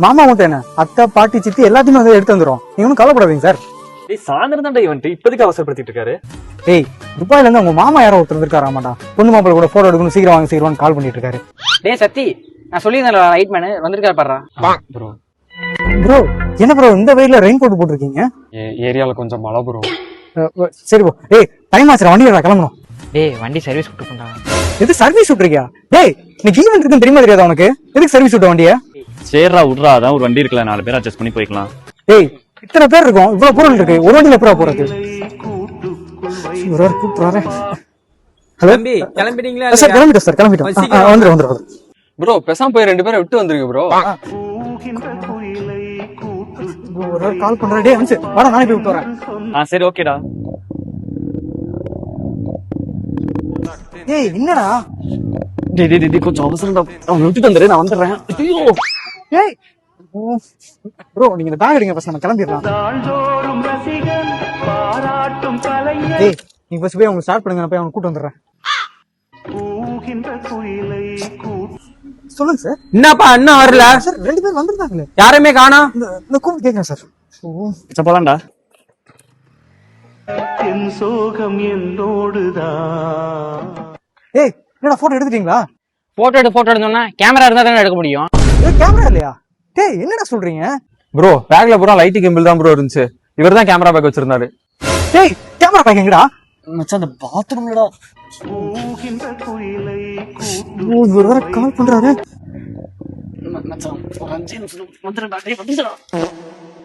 மாமா மட்டும் என்ன, அத்தை பாட்டி சித்தி எல்லாத்தையுமே வந்து எடுத்து வந்துடும். நீங்க ஒன்றும் கவலைப்படாதீங்க சார். சாயந்தரம் தான்டா இவன்ட்டு இப்போதைக்கு அவசரப்படுத்திட்டு இருக்காரு. டேய், துபாயில இருந்து உங்க மாமா யாரோ ஒருத்தர் இருக்காராமாடா, பொண்ணு மாப்பிள்ள கூட போட்டோ எடுக்கணும், சீக்கிரம் வாங்க சீக்கிரம் கால் பண்ணிட்டு இருக்காரு. டேய் சத்தி, நான் சொல்லியிருந்தேன் ரைட் மேனு வந்திருக்காரு பாடுறா. ப்ரோ ப்ரோ என்ன ப்ரோ இந்த வெயில ரெயின் கோட் போட்டிருக்கீங்க? ஏரியால கொஞ்சம் மழை ப்ரோ. சரி ப்ரோ. டேய் டைம் ஆச்சு, வண்டியில கிளம்பணும். டேய் வண்டி சர்வீஸ் விட்டு போண்டா. எது சர்வீஸ் விட்டுருக்கியா? டேய் இன்னைக்கு ஈவென்ட் இருக்குன்னு தெரியுமா தெரியாதா உனக்கு? எதுக்கு சர்வீஸ் விட்ட வண்டிய? சேர்றா விட்றா, அதான் ஒரு வண்டி இருக்குல்ல, 4 பேர் அட்ஜஸ்ட் பண்ணி போய்க்கலாம். டேய் இத்தனை பேர் இருக்கும், இவ்வளவு பொருள் இருக்கு, ஒரு வண்டியில எப்படா போறது? கூப்பிடுறாரு. ஹலோ கிளம்பிட்டீங்களா? சார் கிளம்பிட்டோம் சார், கிளம்பிட்டோம். வந்துடும். ப்ரோ பேசாம போய் 2 பேரை விட்டு வந்துருங்க ப்ரோ. ஒரு கால் பண்றேன். டேய் வந்து வாடா, நானே போய் விட்டு வரேன். சரி ஓகேடா. டேய் என்னடா? டேய் கொஞ்சம் அவசரம்டா, அவன் விட்டுட்டு வந்துரு, நான் வந்துடுறேன். ஐயோ டேய் ப்ரோ நீங்க இந்த பேக் எடுங்க, ஃபர்ஸ்ட் நம்ம கிளம்பிடலாம். டேய் நீங்க ஃபர்ஸ்ட் போய் அவங்க ஸ்டார்ட் பண்ணுங்க, நான் போய் அவங்க கூட்டி வந்துடுறேன். சொல்லுங்க சார். என்னப்பா இன்னும் வரல? சார் 2 பேர் வந்திருந்தாங்களே, யாருமே காணோம். இந்த கூப்பிட்டு கேட்கறேன் சார். போலாம்டா. ஏய் என்னடா போட்டோ எடுத்துட்டீங்களா? போட்டோ எடுத்து சொன்னா கேமரா இருந்தா தானே எடுக்க முடியும். ஏய் கேமரா இல்லையா? டேய் என்னடா சொல்றீங்க? ப்ரோ பேக்ல பூரா லைட் கிம்பிள் தான் ப்ரோ இருந்துச்சு. இவர் தான் கேமரா பேக் வச்சிருந்தாரு. டேய் கேமரா பேக் எங்கடா? மச்சான் அந்த பாத்ரூம்லடா. ஒரு வேற கால் பண்றாரு. மச்சான் ஒரு 5 நிமிஷம் வந்துடுறா.